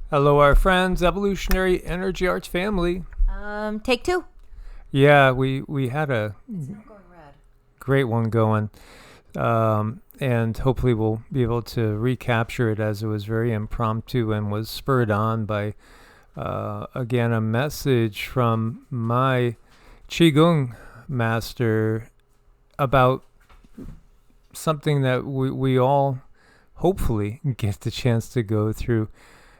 Hello, our friends, Evolutionary Energy Arts family. Take two. Yeah, we had a It's not going red. great one going, and hopefully we'll be able to recapture it as it was very impromptu and was spurred on by, again, a message from my Qigong master about something that we all hopefully get the chance to go through.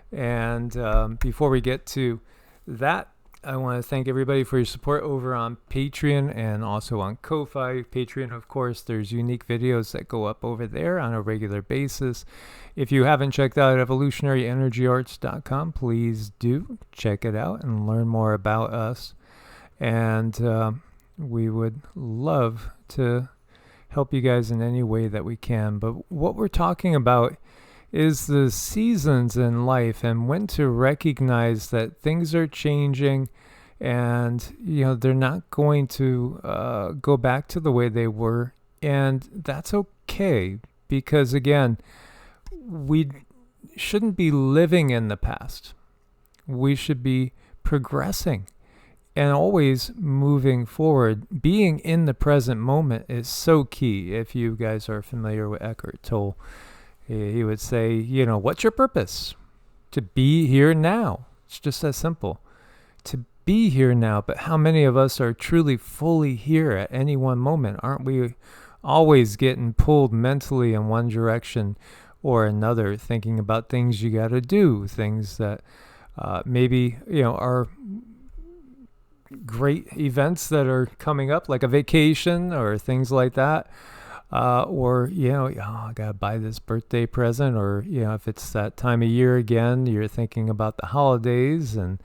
And before we get to that, I want to thank everybody for your support over on Patreon and also on Ko-Fi. Patreon, of course, there's unique videos that go up over there on a regular basis. If you haven't checked out evolutionaryenergyarts.com, please do check it out and learn more about us. And we would love to help you guys in any way that we can. But what we're talking about is the seasons in life and when to recognize that things are changing and they're not going to go back to the way they were, and that's okay, because again, we shouldn't be living in the past. We should be progressing and always moving forward. Being in the present moment is so key. If you guys are familiar with Eckhart Tolle, he would say, what's your purpose? To be here now. It's just that simple. To be here now. But how many of us are truly fully here at any one moment? Aren't we always getting pulled mentally in one direction or another, thinking about things you got to do, things that maybe, are great events that are coming up, like a vacation or things like that. Or, I got to buy this birthday present, or, if it's that time of year again, you're thinking about the holidays, and,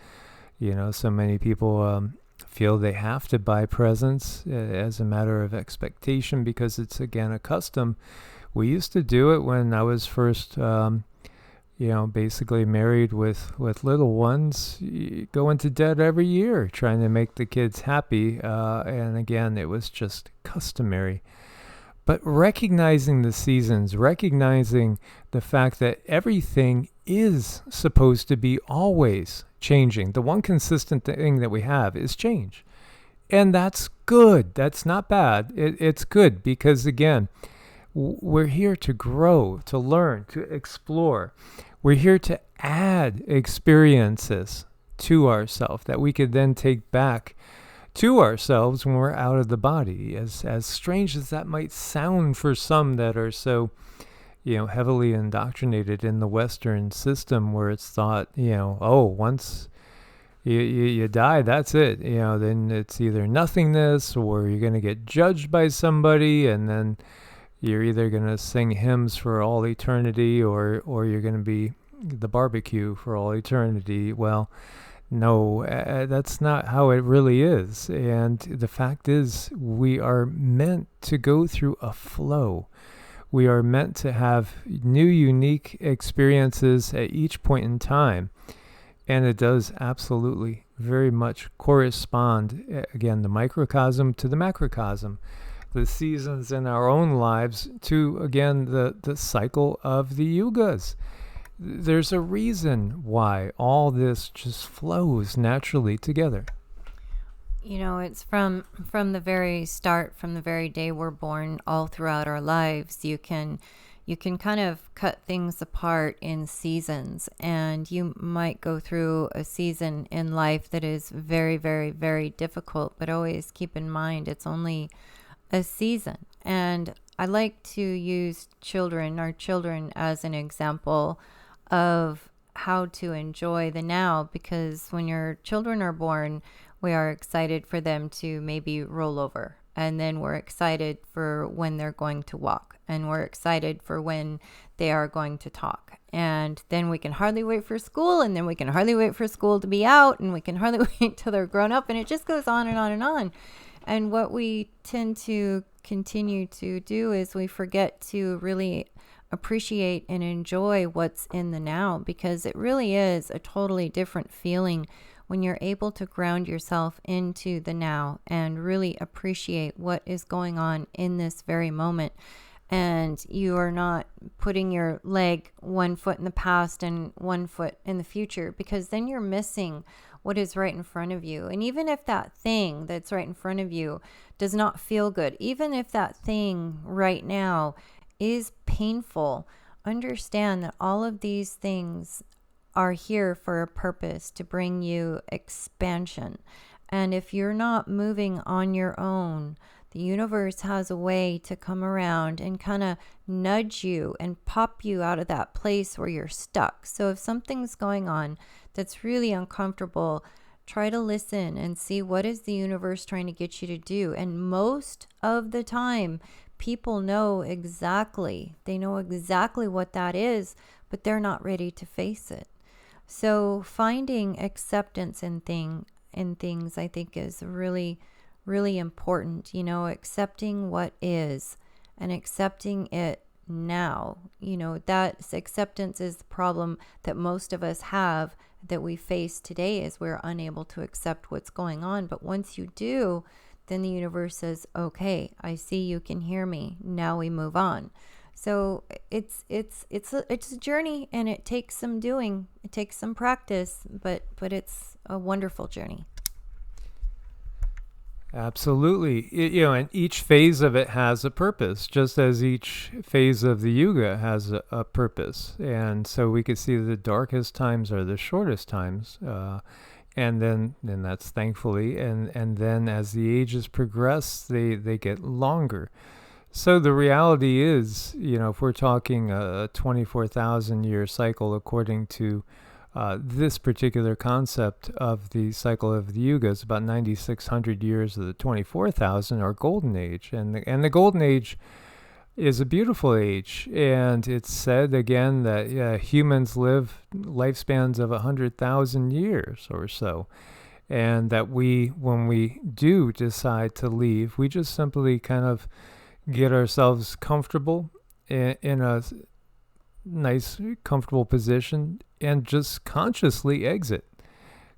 so many people feel they have to buy presents as a matter of expectation because it's, again, a custom. We used to do it when I was first, basically married with little ones, go into debt every year trying to make the kids happy. And again, it was just customary. But recognizing the seasons, recognizing the fact that everything is supposed to be always changing. The one consistent thing that we have is change. And that's good. That's not bad. It's good because, again, we're here to grow, to learn, to explore. We're here to add experiences to ourselves that we could then take back to ourselves when we're out of the body. As strange as that might sound for some that are so, heavily indoctrinated in the Western system, where it's thought, once you die, that's it. Then it's either nothingness, or you're going to get judged by somebody, and then you're either going to sing hymns for all eternity, or you're going to be the barbecue for all eternity. Well, no, that's not how it really is. And the fact is, we are meant to go through a flow. We are meant to have new, unique experiences at each point in time. And it does absolutely very much correspond, again, the microcosm to the macrocosm. The seasons in our own lives to, again, the cycle of the Yugas. There's a reason why all this just flows naturally together. It's from the very start, from the very day we're born, all throughout our lives. You can kind of cut things apart in seasons, and you might go through a season in life that is very, very, very difficult, but always keep in mind it's only a season. And I like to use our children as an example of how to enjoy the now, because when your children are born, we are excited for them to maybe roll over, and then we're excited for when they're going to walk, and we're excited for when they are going to talk, and then we can hardly wait for school, and then we can hardly wait for school to be out, and we can hardly wait till they're grown up, and it just goes on and on and on. And what we tend to continue to do is we forget to really appreciate and enjoy what's in the now, because it really is a totally different feeling when you're able to ground yourself into the now and really appreciate what is going on in this very moment. and you are not putting your leg one foot in the past and one foot in the future, because then you're missing what is right in front of you. And even if that thing that's right in front of you does not feel good, even if that thing right now is painful, understand that all of these things are here for a purpose, to bring you expansion. And if you're not moving on your own, the universe has a way to come around and kind of nudge you and pop you out of that place where you're stuck. So if something's going on that's really uncomfortable, try to listen and see what is the universe trying to get you to do. And most of the time, people know exactly. They know exactly what that is, but they're not ready to face it. So finding acceptance in things, I think, is really, really important. You know, accepting what is and accepting it now. You know, that acceptance is the problem that most of us have, that we face today, is we're unable to accept what's going on. But once you do, then the universe says, okay, I see you can hear me. Now we move on. So it's a journey, and it takes some doing. It takes some practice, but it's a wonderful journey. Absolutely. And each phase of it has a purpose, just as each phase of the yuga has a purpose. And so we could see the darkest times are the shortest times. And then that's thankfully. And then as the ages progress, they get longer. So the reality is, if we're talking a 24,000 year cycle according to this particular concept of the cycle of the yugas, about 9,600 years of the 24,000 are golden age. And the golden age is a beautiful age. And it's said again that humans live lifespans of 100,000 years or so. And that when we do decide to leave, we just simply kind of get ourselves comfortable in a nice, comfortable position and just consciously exit.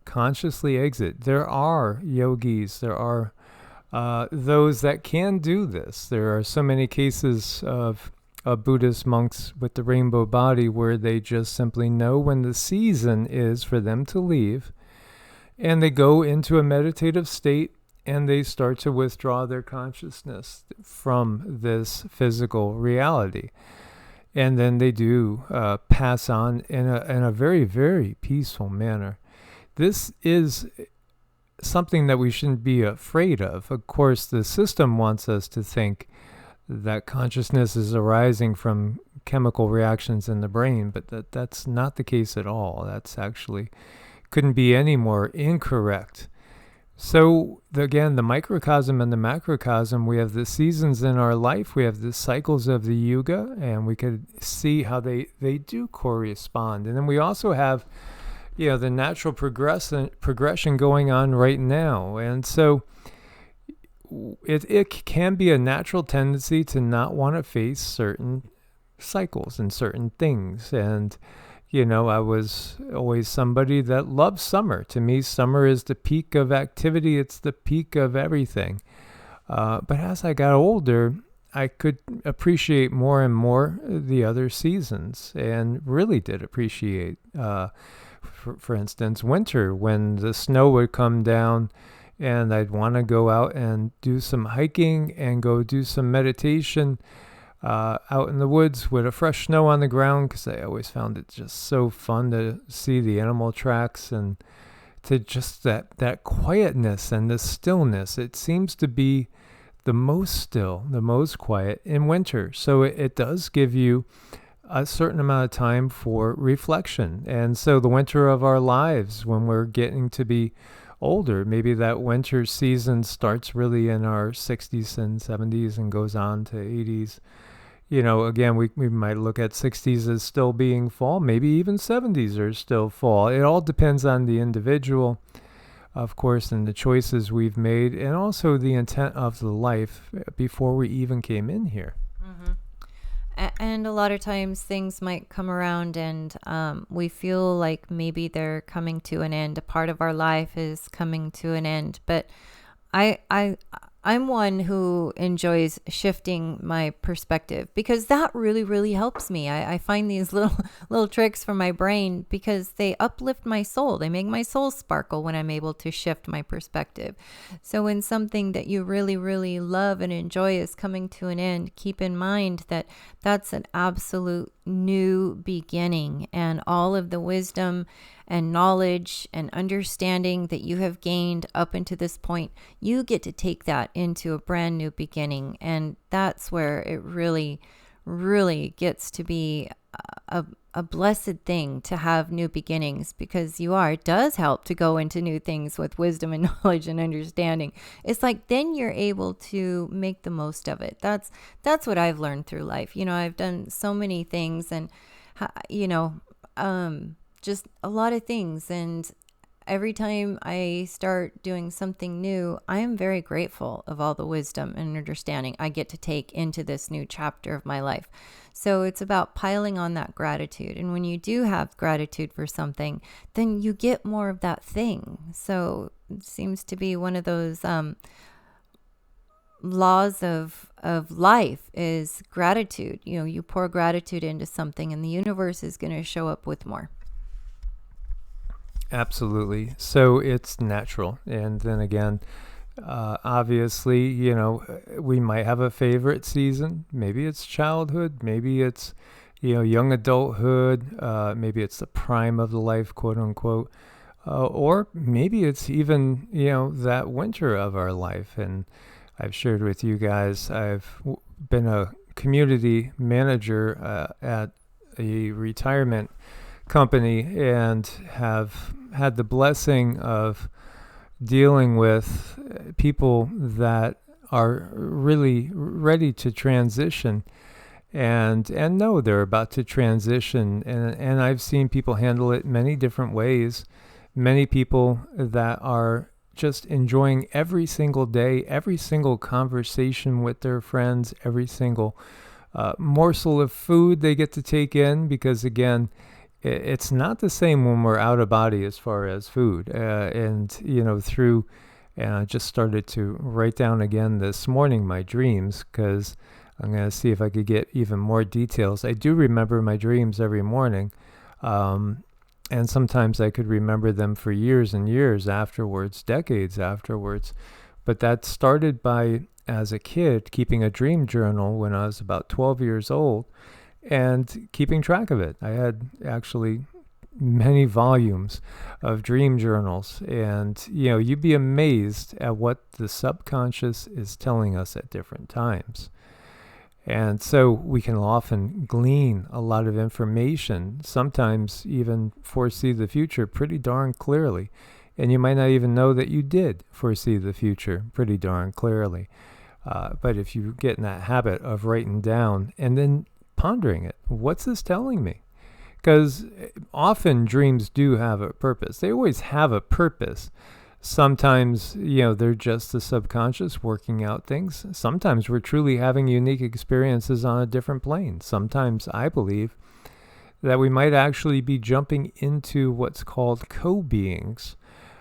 There are yogis, there are those that can do this. There are so many cases of Buddhist monks with the rainbow body where they just simply know when the season is for them to leave, and they go into a meditative state and they start to withdraw their consciousness from this physical reality. And then they do pass on in a very, very peaceful manner. This is something that we shouldn't be afraid of. Of course, the system wants us to think that consciousness is arising from chemical reactions in the brain, but that's not the case at all. That's actually couldn't be any more incorrect. So again, the microcosm and the macrocosm, we have the seasons in our life, we have the cycles of the yuga, and we could see how they do correspond. And then we also have, the natural progression going on right now. And so it can be a natural tendency to not want to face certain cycles and certain things. And I was always somebody that loved summer. To me, summer is the peak of activity. It's the peak of everything. But as I got older, I could appreciate more and more the other seasons, and really did appreciate, for instance, winter, when the snow would come down and I'd want to go out and do some hiking and go do some meditation out in the woods with a fresh snow on the ground, because I always found it just so fun to see the animal tracks and to just that quietness and the stillness. It seems to be the most still, the most quiet in winter. So it does give you a certain amount of time for reflection. And so the winter of our lives, when we're getting to be older, maybe that winter season starts really in our 60s and 70s and goes on to 80s. Again, we might look at 60s as still being fall, maybe even 70s are still fall. It all depends on the individual, of course, and the choices we've made, and also the intent of the life before we even came in here. Mm-hmm. And a lot of times things might come around and we feel like maybe they're coming to an end. A part of our life is coming to an end. But I I'm one who enjoys shifting my perspective because that really, really helps me. I find these little tricks from my brain because they uplift my soul. They make my soul sparkle when I'm able to shift my perspective. So when something that you really, really love and enjoy is coming to an end, keep in mind that that's an absolute new beginning, and all of the wisdom and knowledge and understanding that you have gained up into this point, you get to take that into a brand new beginning. And that's where it really, really gets to be a blessed thing to have new beginnings, because it does help to go into new things with wisdom and knowledge and understanding. It's like then you're able to make the most of it. That's what I've learned through life. I've done so many things, and just a lot of things, and every time I start doing something new, I am very grateful of all the wisdom and understanding I get to take into this new chapter of my life. So it's about piling on that gratitude. And when you do have gratitude for something, then you get more of that thing. So it seems to be one of those laws of life is gratitude. You pour gratitude into something and the universe is going to show up with more. Absolutely. So it's natural. And then again, obviously, we might have a favorite season. Maybe it's childhood. Maybe it's, young adulthood. Maybe it's the prime of the life, quote unquote. Or maybe it's even, that winter of our life. And I've shared with you guys, I've been a community manager at a retirement company and have had the blessing of dealing with people that are really ready to transition and know they're about to transition. And I've seen people handle it many different ways. Many people that are just enjoying every single day, every single conversation with their friends, every single morsel of food they get to take in, because again, it's not the same when we're out of body as far as food. And I just started to write down again this morning my dreams, because I'm going to see if I could get even more details. I do remember my dreams every morning. And sometimes I could remember them for years and years afterwards, decades afterwards. But that started by, as a kid, keeping a dream journal when I was about 12 years old and keeping track of it. I had actually many volumes of dream journals. And, you'd be amazed at what the subconscious is telling us at different times. And so we can often glean a lot of information, sometimes even foresee the future pretty darn clearly. And you might not even know that you did foresee the future pretty darn clearly. But if you get in that habit of writing down and then pondering it, what's this telling me? Because often dreams do have a purpose. They always have a purpose. Sometimes, they're just the subconscious working out things. Sometimes we're truly having unique experiences on a different plane. Sometimes I believe that we might actually be jumping into what's called co-beings,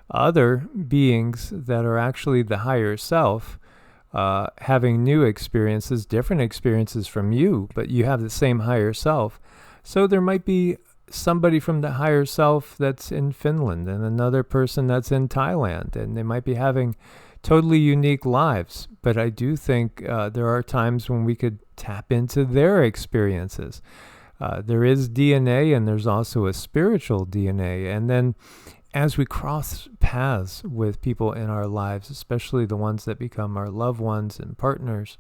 other beings that are actually the higher self, having new experiences, different experiences from you, but you have the same higher self. So there might be somebody from the higher self that's in Finland and another person that's in Thailand, and they might be having totally unique lives. But I do think there are times when we could tap into their experiences. There is DNA, and there's also a spiritual DNA. And then as we cross paths with people in our lives, especially the ones that become our loved ones and partners,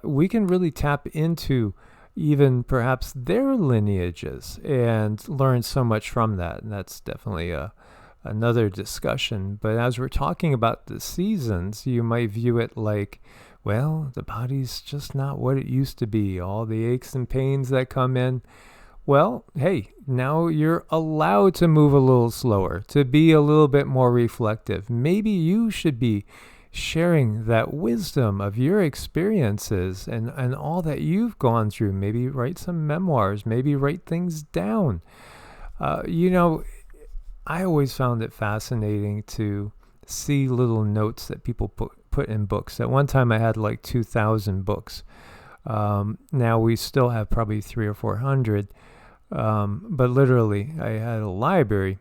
we can really tap into even perhaps their lineages and learn so much from that. And that's definitely another discussion. But as we're talking about the seasons, you might view it like, well, the body's just not what it used to be. All the aches and pains that come in. Well, hey, now you're allowed to move a little slower, to be a little bit more reflective. Maybe you should be sharing that wisdom of your experiences and all that you've gone through. Maybe write some memoirs, maybe write things down. I always found it fascinating to see little notes that people put in books. At one time I had like 2,000 books. Now we still have probably 300 or 400. But literally I had a library,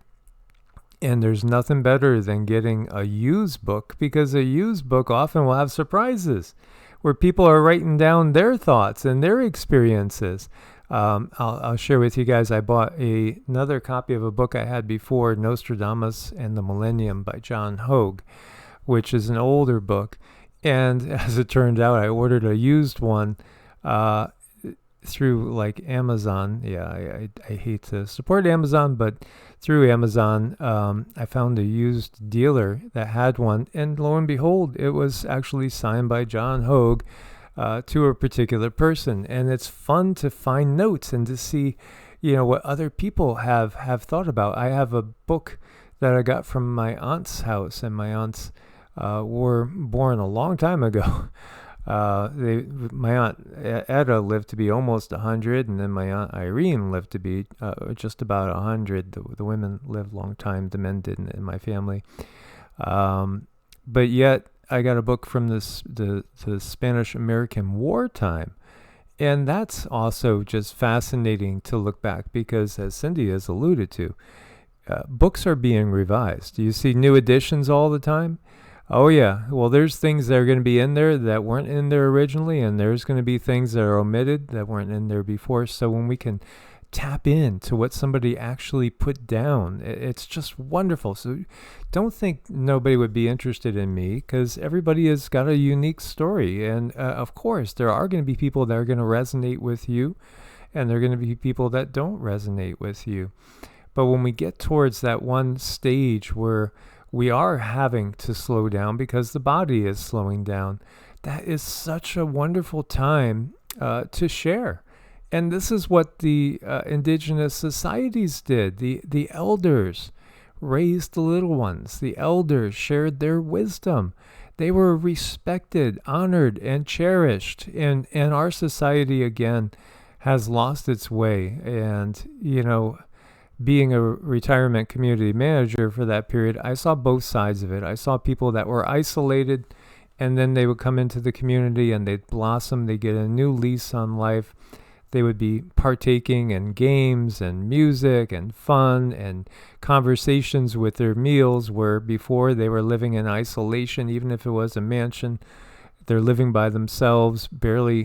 and there's nothing better than getting a used book, because a used book often will have surprises where people are writing down their thoughts and their experiences. I'll share with you guys, I bought another copy of a book I had before, Nostradamus and the Millennium by John Hogue, which is an older book. And as it turned out, I ordered a used one through like Amazon. Yeah, I hate to support Amazon, but through Amazon, I found a used dealer that had one, and lo and behold, it was actually signed by John Hogue to a particular person. And it's fun to find notes and to see, what other people have thought about. I have a book that I got from my aunt's house, and my aunts were born a long time ago. My aunt Etta lived to be almost 100, and then my aunt Irene lived to be just about 100. The women lived a long time, the men didn't in my family. But yet I got a book from the Spanish-American wartime, and that's also just fascinating to look back, because as Cindy has alluded to, books are being revised. You see new editions all the time. Oh yeah, well there's things that are going to be in there that weren't in there originally, and there's going to be things that are omitted that weren't in there before. So when we can tap into what somebody actually put down, it's just wonderful. So don't think nobody would be interested in me, because everybody has got a unique story. And of course, there are going to be people that are going to resonate with you, and there are going to be people that don't resonate with you. But when we get towards that one stage where we are having to slow down because the body is slowing down, that is such a wonderful time to share. And this is what the indigenous societies did. The elders raised the little ones. The elders shared their wisdom. They were respected, honored, and cherished. And our society, again, has lost its way. And, being a retirement community manager for that period, I saw both sides of it. I saw people that were isolated, and then they would come into the community and they'd blossom. They'd get a new lease on life. They would be partaking in games and music and fun and conversations with their meals, where before they were living in isolation. Even if it was a mansion, they're living by themselves, barely,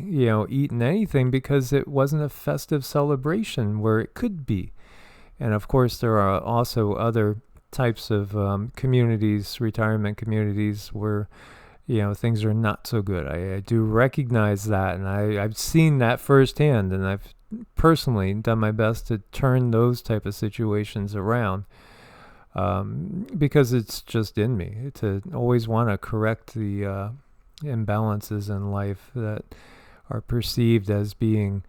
eating anything, because it wasn't a festive celebration where it could be. And of course, there are also other types of communities, retirement communities, where, things are not so good. I do recognize that, and I've seen that firsthand, and I've personally done my best to turn those type of situations around, because it's just in me to always want to correct the imbalances in life that are perceived as being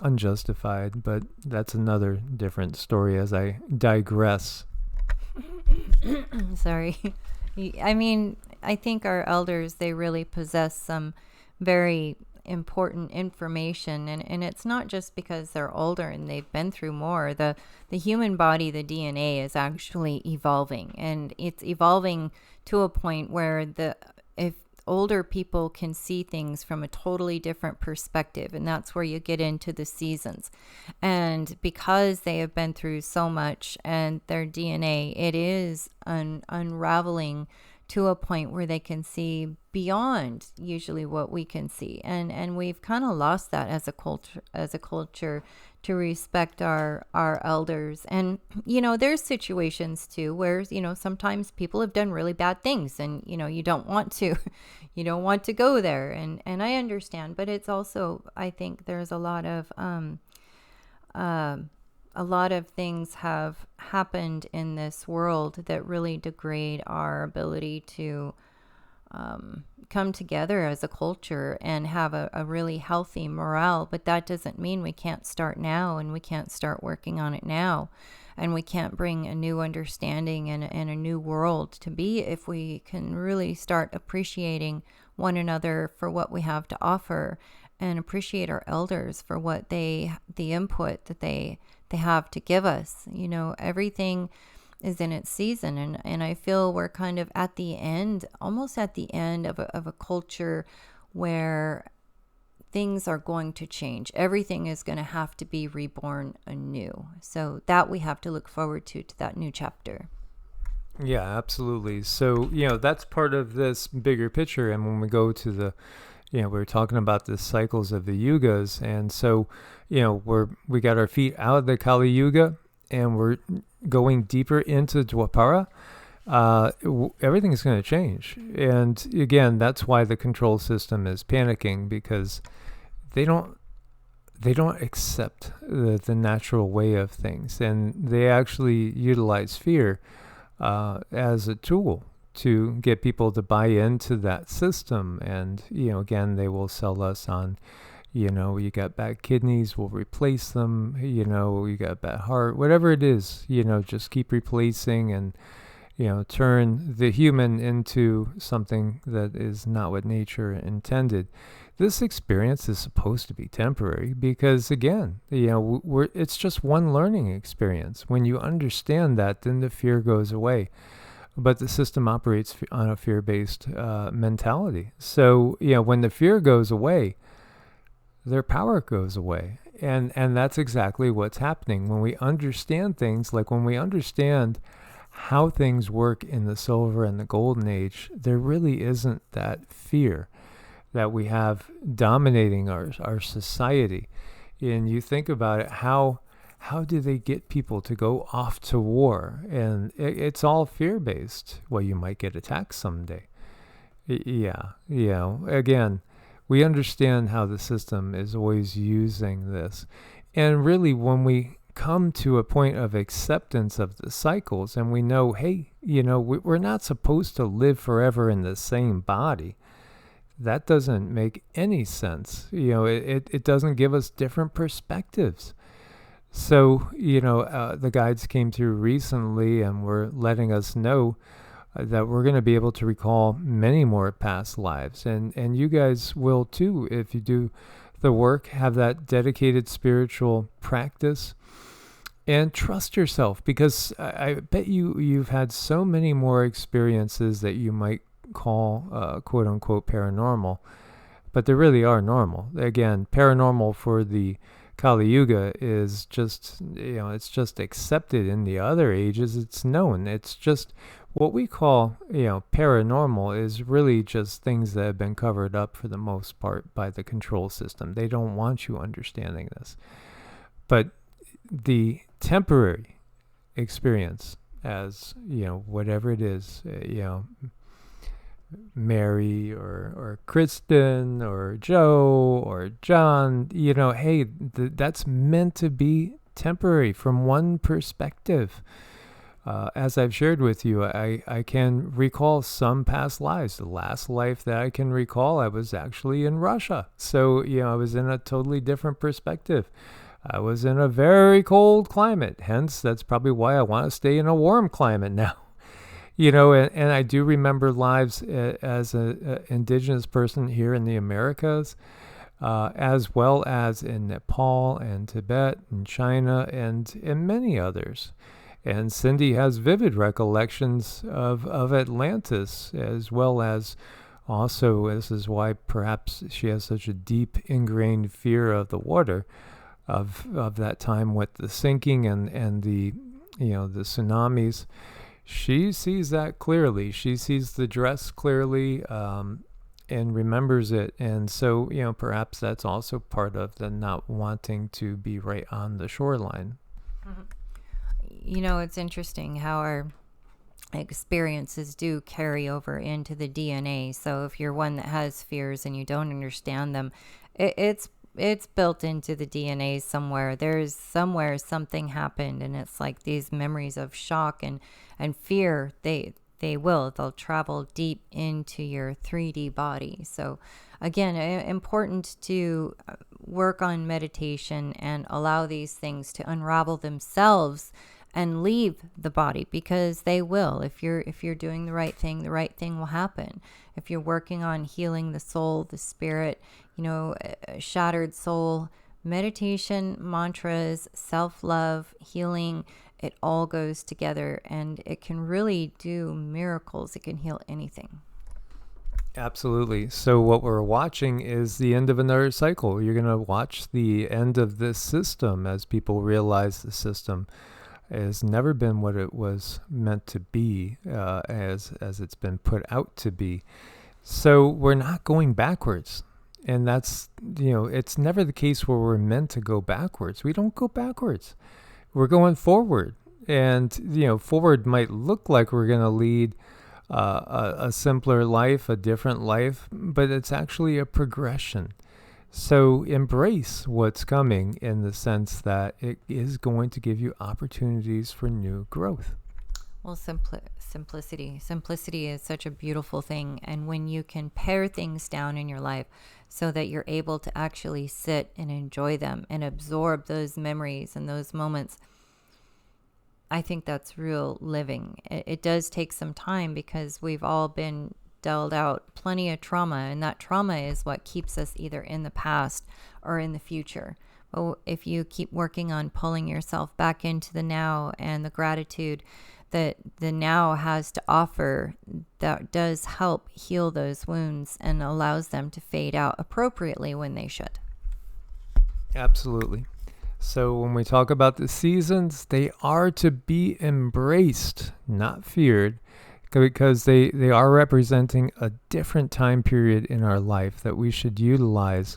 unjustified. But that's another different story as I digress. Sorry. I mean, I think our elders, they really possess some very important information, and it's not just because they're older and they've been through more. The human body, the DNA, is actually evolving, and it's evolving to a point where if older people can see things from a totally different perspective, and that's where you get into the seasons. And because they have been through so much, and their DNA, it is unraveling to a point where they can see beyond usually what we can see, and we've kind of lost that as a culture to respect our elders. And there's situations too where sometimes people have done really bad things, and you don't want to go there, and I understand. But it's also, I think there's a lot of things have happened in this world that really degrade our ability to come together as a culture and have a really healthy morale. But that doesn't mean we can't start now, and we can't start working on it now, and we can't bring a new understanding and a new world to be if we can really start appreciating one another for what we have to offer, and appreciate our elders for what the input that they have to give us. Everything in its season. And I feel we're kind of at the end, almost at the end of a culture where things are going to change. Everything is going to have to be reborn anew. So that we have to look forward to that new chapter. Yeah, absolutely. So, that's part of this bigger picture. And when we go to the, we're talking about the cycles of the yugas. And so, we got our feet out of the Kali Yuga and we're going deeper into Dwapara. Everything is going to change. And again, that's why the control system is panicking, because they don't accept the natural way of things, and they actually utilize fear as a tool to get people to buy into that system. And again, they will sell us on, you got bad kidneys, we'll replace them, you got bad heart, whatever it is, just keep replacing and turn the human into something that is not what nature intended. This experience is supposed to be temporary because, again, it's just one learning experience. When you understand that, then the fear goes away. But the system operates on a fear-based mentality. So, when the fear goes away, their power goes away. And that's exactly what's happening. When we understand things, like when we understand how things work in the silver and the golden age, there really isn't that fear that we have dominating our society. And you think about it, how do they get people to go off to war? And it's all fear-based. Well, you might get attacked someday. Again, we understand how the system is always using this. And really, when we come to a point of acceptance of the cycles, and we know, hey, we're not supposed to live forever in the same body. That doesn't make any sense. It doesn't give us different perspectives. So, the guides came through recently and were letting us know that we're going to be able to recall many more past lives. And you guys will too, if you do the work, have that dedicated spiritual practice. And trust yourself, because I bet you've had so many more experiences that you might call quote unquote paranormal, but they really are normal. Again, paranormal for the Kali Yuga is just, it's just accepted. In the other ages, it's known. It's just what we call, paranormal is really just things that have been covered up for the most part by the control system. They don't want you understanding this. But the temporary experience, as whatever it is, Mary or Kristen or Joe or John, hey, that's meant to be temporary from one perspective. As I've shared with you, I can recall some past lives. The last life that I can recall, I was actually in Russia. So, I was in a totally different perspective. I was in a very cold climate. Hence, that's probably why I want to stay in a warm climate now. And I do remember lives as an indigenous person here in the Americas, as well as in Nepal and Tibet and China and many others. And Cindy has vivid recollections of Atlantis, as well as also, this is why perhaps she has such a deep ingrained fear of the water, of that time with the sinking and the the tsunamis. She sees that clearly. She sees the dress clearly, and remembers it. And so, perhaps that's also part of the not wanting to be right on the shoreline. It's interesting how our experiences do carry over into the DNA. So if you're one that has fears and you don't understand them, it's built into the DNA somewhere. There's somewhere something happened, and it's like these memories of shock and fear, they'll travel deep into your 3D body. So again, important to work on meditation and allow these things to unravel themselves and leave the body, because they will. If you're doing the right thing will happen. If you're working on healing the soul, the spirit, a shattered soul meditation, mantras, self-love, healing, it all goes together, and it can really do miracles. It can heal anything. Absolutely. So what we're watching is the end of another cycle. You're going to watch the end of this system as people realize the system has never been what it was meant to be, as it's been put out to be. So we're not going backwards. And that's, it's never the case where we're meant to go backwards. We don't go backwards. We're going forward. And, forward might look like we're going to lead a simpler life, a different life, but it's actually a progression. So embrace what's coming in the sense that it is going to give you opportunities for new growth. Well, simplicity. Simplicity is such a beautiful thing. And when you can pare things down in your life so that you're able to actually sit and enjoy them and absorb those memories and those moments, I think that's real living. It does take some time because we've all been dealt out plenty of trauma, and that trauma is what keeps us either in the past or in the future. But if you keep working on pulling yourself back into the now and the gratitude that the now has to offer, that does help heal those wounds and allows them to fade out appropriately when they should. Absolutely. So when we talk about the seasons, they are to be embraced, not feared, because they are representing a different time period in our life that we should utilize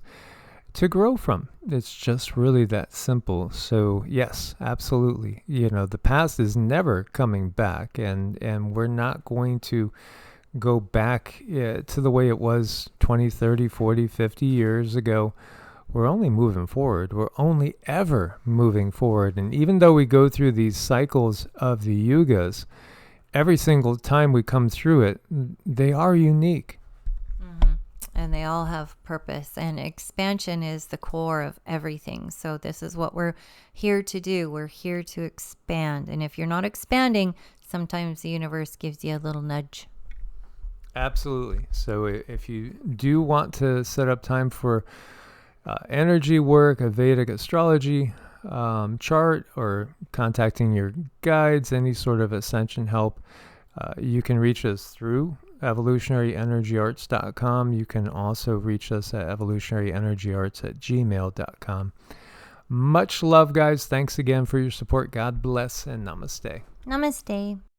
to grow from. It's just really that simple. So yes, absolutely. The past is never coming back, and we're not going to go back to the way it was 20, 30, 40, 50 years ago. We're only moving forward. We're only ever moving forward. And even though we go through these cycles of the Yugas, every single time we come through it, they are unique. Mm-hmm. And they all have purpose. And expansion is the core of everything. So this is what we're here to do. We're here to expand. And if you're not expanding, sometimes the universe gives you a little nudge. Absolutely. So if you do want to set up time for energy work, a Vedic astrology chart, or contacting your guides, any sort of ascension help, you can reach us through evolutionaryenergyarts.com. You can also reach us at evolutionaryenergyarts@gmail.com. Much love, guys. Thanks again for your support. God bless and namaste. Namaste.